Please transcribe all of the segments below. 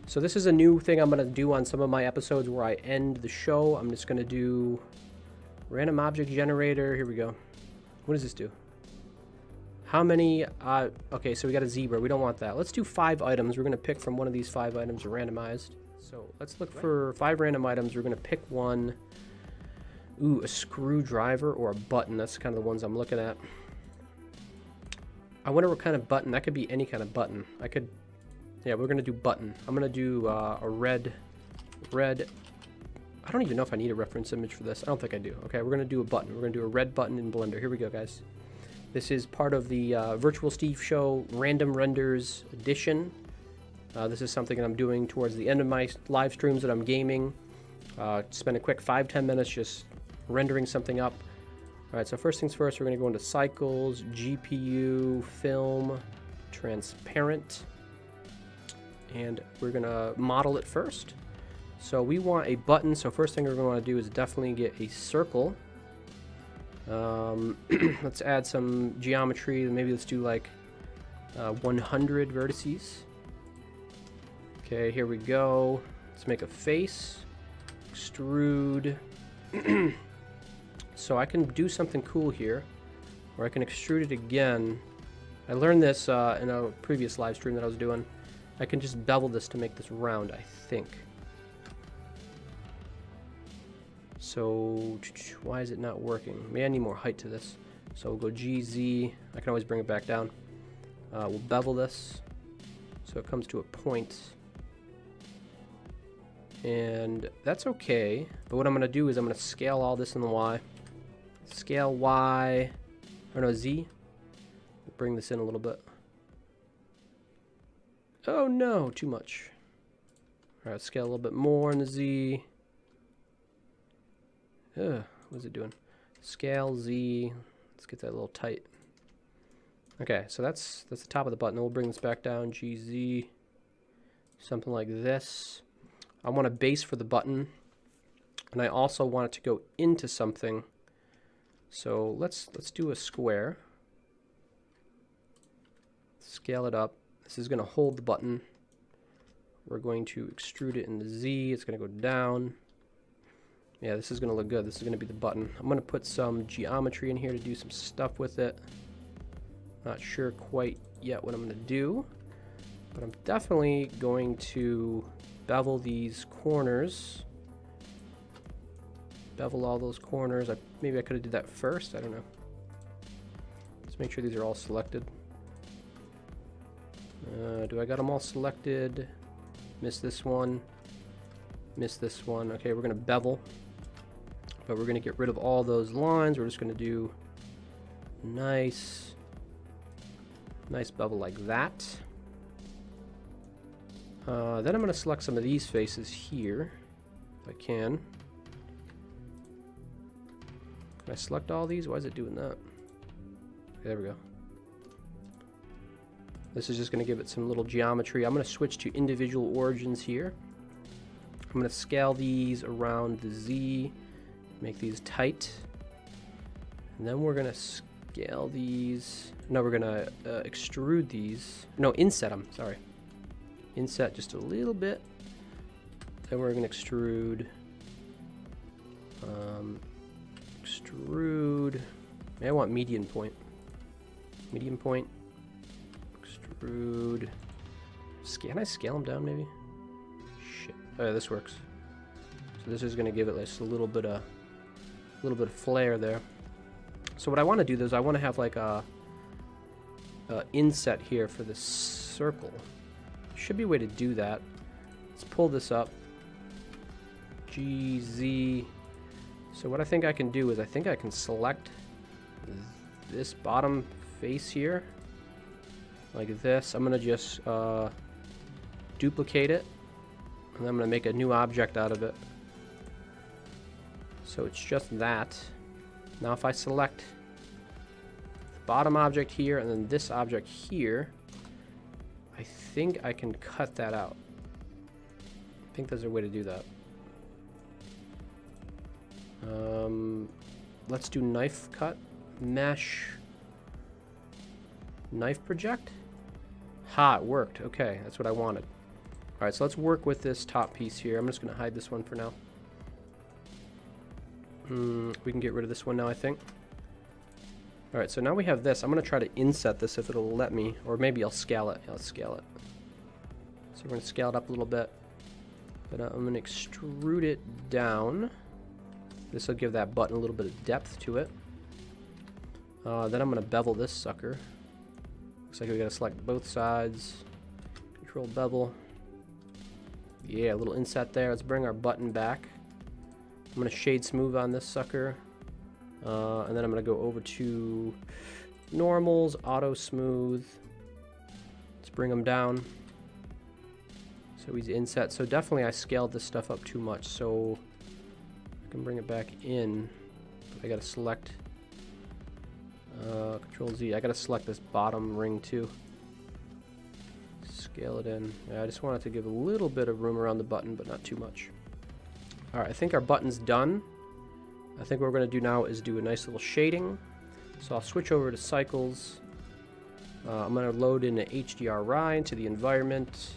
So this is a new thing I'm going to do on some of my episodes where I end the show. I'm just going to do random object generator. Here we go. What does this do? How many? Okay, so we got a zebra. We don't want that. Let's do 5 items. We're going to pick from one of these 5 items randomized. So let's look for 5 random items. We're going to pick one. Ooh, a screwdriver or a button. That's kind of the ones I'm looking at. I wonder what kind of button. That could be any kind of button. Yeah, we're going to do button. I'm going to do a red. I don't even know if I need a reference image for this. I don't think I do. Okay, we're going to do a button. We're going to do a red button in Blender. Here we go, guys. This is part of the Virtual Steve Show Random Renders Edition. This is something that I'm doing towards the end of my live streams that I'm gaming. Spend a quick 5-10 minutes just rendering something up. All right, so first things first, we're going to go into Cycles, GPU, Film, Transparent. And we're going to model it first. So we want a button. So first thing we're going to want to do is definitely get a circle. Let's add some geometry. Maybe let's do like 100 vertices. Okay, here we go. Let's make a face. Extrude. So I can do something cool here, or I can extrude it again. I learned this in a previous live stream that I was doing. I can just bevel this to make this round, I think. So, why is it not working? Maybe I need more height to this. So we'll go GZ. I can always bring it back down. We'll bevel this so it comes to a point. And that's okay. But what I'm going to do is I'm going to scale all this in the Y. Scale Y, or no, Z. Bring this in a little bit. Oh no, too much. Alright, scale a little bit more in the Z. What is it doing? Scale Z. Let's get that a little tight. Okay, so that's the top of the button. Then we'll bring this back down. GZ. Something like this. I want a base for the button. And I also want it to go into something. So let's do a square. Scale it up. This is going to hold the button. We're going to extrude it in the Z. It's going to go down. Yeah, this is going to look good. This is going to be the button. I'm going to put some geometry in here to do some stuff with it. Not sure quite yet what I'm going to do. But I'm definitely going to bevel these corners. Bevel all those corners. Maybe I could have did that first. I don't know. Let's make sure these are all selected. Do I got them all selected? Miss this one. Miss this one. Okay, we're going to bevel. But we're going to get rid of all those lines. We're just going to do nice bevel like that. Then I'm going to select some of these faces here, if I can. Can I select all these? Why is it doing that? Okay, there we go. This is just going to give it some little geometry. I'm going to switch to individual origins here. I'm going to scale these around the Z, make these tight. And then we're going to scale these. No, we're going to extrude these. No, inset them, sorry. Inset just a little bit. Then we're going to extrude. Extrude. Maybe I want median point. Median point. Extrude. Can I scale them down maybe? Shit. Oh yeah, this works. So this is going to give it just a little bit of flair there. So what I want to do though is I want to have like a inset here for this circle. Should be a way to do that. Let's pull this up. GZ. So what I think I can do is I think I can select this bottom face here. Like this. I'm going to just duplicate it. And then I'm going to make a new object out of it. So it's just that. Now if I select the bottom object here and then this object here, I think I can cut that out. I think there's a way to do that. Let's do knife cut. Mesh. Knife project? Ha, it worked. Okay, that's what I wanted. Alright, so let's work with this top piece here. I'm just going to hide this one for now. We can get rid of this one now, I think. Alright, so now we have this. I'm going to try to inset this if it'll let me. Or maybe I'll scale it. Yeah, I'll scale it. So we're going to scale it up a little bit. But I'm going to extrude it down. This will give that button a little bit of depth to it. Then I'm going to bevel this sucker. Looks like we got to select both sides. Control bevel. Yeah, a little inset there. Let's bring our button back. I'm going to shade smooth on this sucker. And then I'm going to go over to normals, auto smooth. Let's bring them down. So he's inset. So definitely I scaled this stuff up too much. So I can bring it back in. But I got to select Control Z. I got to select this bottom ring too. Scale it in. Yeah, I just wanted to give a little bit of room around the button, but not too much. Alright, I think our button's done. I think what we're going to do now is do a nice little shading. So I'll switch over to cycles. I'm going to load in an HDRI into the environment.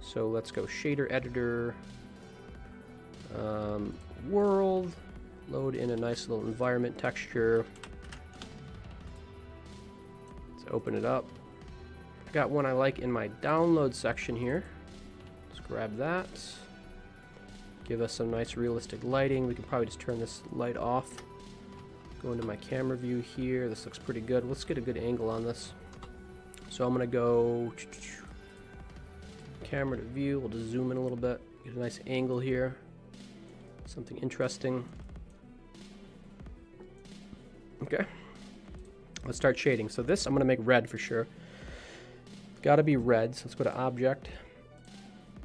So let's go shader editor. World. Load in a nice little environment texture. Let's open it up. I got one I like in my download section here. Let's grab that. Give us some nice realistic lighting. We can probably just turn this light off. Go into my camera view here. This looks pretty good. Let's get a good angle on this. So I'm going to go camera to view. We'll just zoom in a little bit. Get a nice angle here. Something interesting. Okay. Let's start shading. So this I'm going to make red for sure. Got to be red. So let's go to object.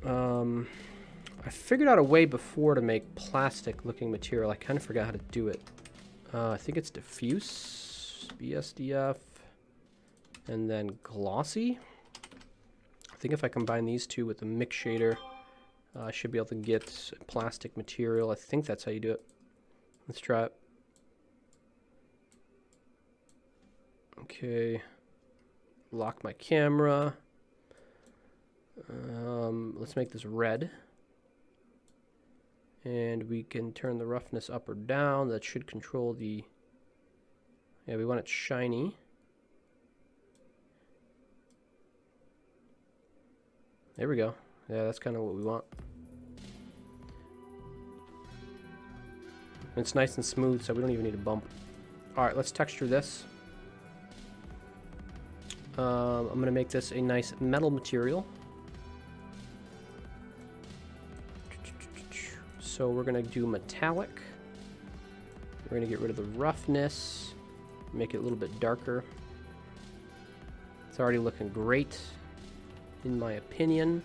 I figured out a way before to make plastic looking material. I kind of forgot how to do it. I think it's diffuse, BSDF, and then glossy. I think if I combine these two with the mix shader, I should be able to get plastic material. I think that's how you do it. Let's try it. Okay. Lock my camera. Let's make this red. And we can turn the roughness up or down. That should control the... Yeah, we want it shiny. There we go. Yeah, that's kind of what we want. And it's nice and smooth, so we don't even need a bump. Alright, let's texture this. I'm going to make this a nice metal material. So we're going to do metallic. We're going to get rid of the roughness. Make it a little bit darker. It's already looking great, in my opinion.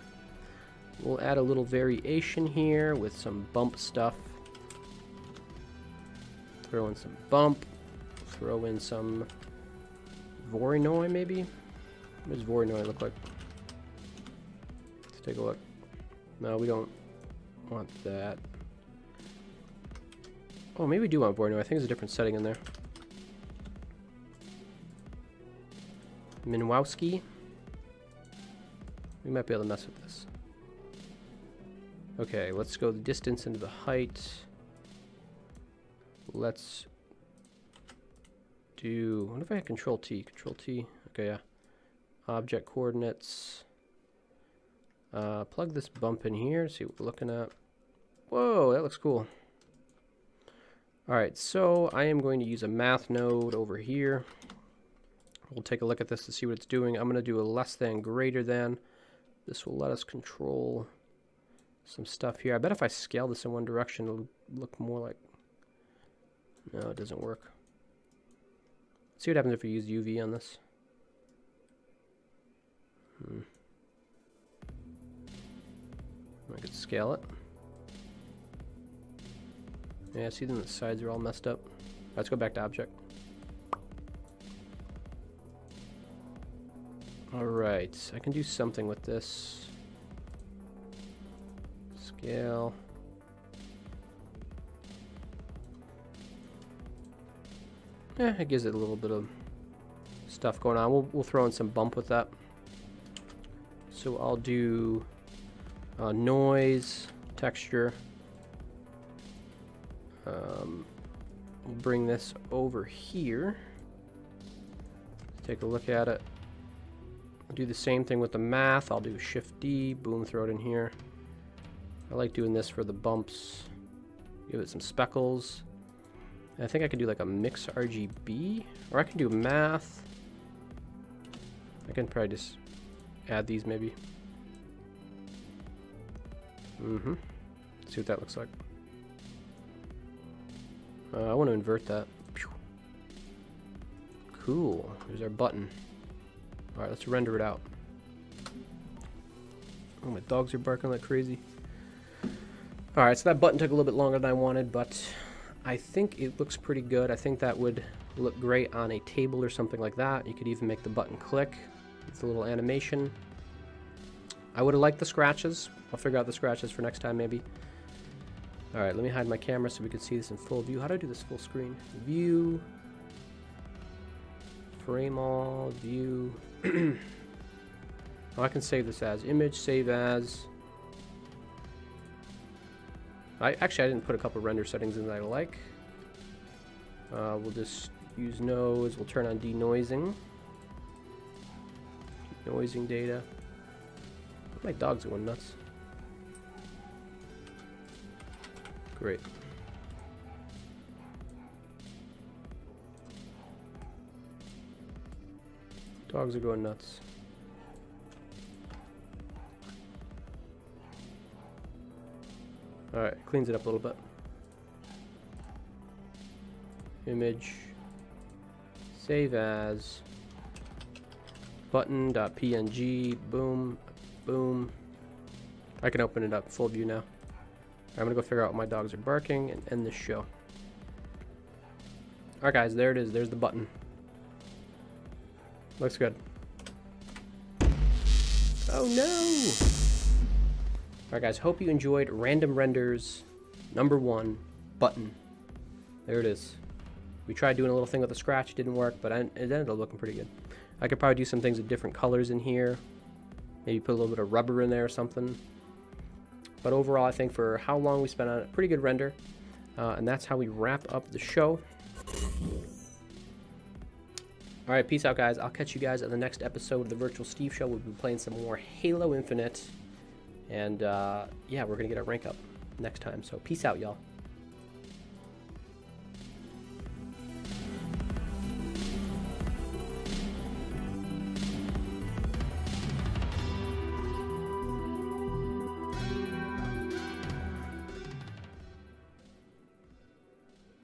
We'll add a little variation here with some bump stuff. Throw in some bump. Throw in some Voronoi, maybe? What does Voronoi look like? Let's take a look. No, we don't want that. Oh, maybe we do want Voronoi. I think there's a different setting in there. Minwowski. We might be able to mess with this. Okay, let's go the distance into the height. Let's do... What if I had Control T? Control T. Okay, yeah. Object coordinates. Plug this bump in here. See what we're looking at. Whoa, that looks cool. Alright, so I am going to use a math node over here. We'll take a look at this to see what it's doing. I'm going to do a less than, greater than. This will let us control some stuff here. I bet if I scale this in one direction, it'll look more like... No, it doesn't work. Let's see what happens if we use UV on this. I could scale it. Yeah, see then the sides are all messed up. Let's go back to object. Alright, I can do something with this. Scale. Yeah, it gives it a little bit of stuff going on. We'll throw in some bump with that. So I'll do noise, texture. We'll bring this over here. Take a look at it. I'll do the same thing with the math. I'll do Shift D, boom, throw it in here. I like doing this for the bumps. Give it some speckles. And I think I can do like a mix RGB, or I can do math. I can probably just add these maybe. See what that looks like. I want to invert that. Cool. Here's our button. Alright, let's render it out. Oh, my dogs are barking like crazy. Alright, so that button took a little bit longer than I wanted, but I think it looks pretty good. I think that would look great on a table or something like that. You could even make the button click. It's a little animation. I would have liked the scratches. I'll figure out the scratches for next time maybe. Alright, let me hide my camera so we can see this in full view. How do I do this full screen? View. Frame all. View. Oh, I can save this as image. Save as. Actually, I didn't put a couple render settings in that I like. We'll just use nose. We'll turn on denoising. Denoising data. My dogs are going nuts. Great. Dogs are going nuts. Alright, cleans it up a little bit. Image. Save as. Button.png. Boom. Boom. I can open it up full view now. I'm gonna go figure out what my dogs are barking and end this show. Alright guys, there it is. There's the button. Looks good. Oh no! Alright guys, hope you enjoyed Random Renders #1 button. There it is. We tried doing a little thing with the scratch, didn't work, but it ended up looking pretty good. I could probably do some things with different colors in here. Maybe put a little bit of rubber in there or something. But overall, I think for how long we spent on it, pretty good render. And that's how we wrap up the show. Alright, peace out guys. I'll catch you guys on the next episode of the Virtual Steve Show. We'll be playing some more Halo Infinite. And yeah, we're going to get our rank up next time. So peace out, y'all.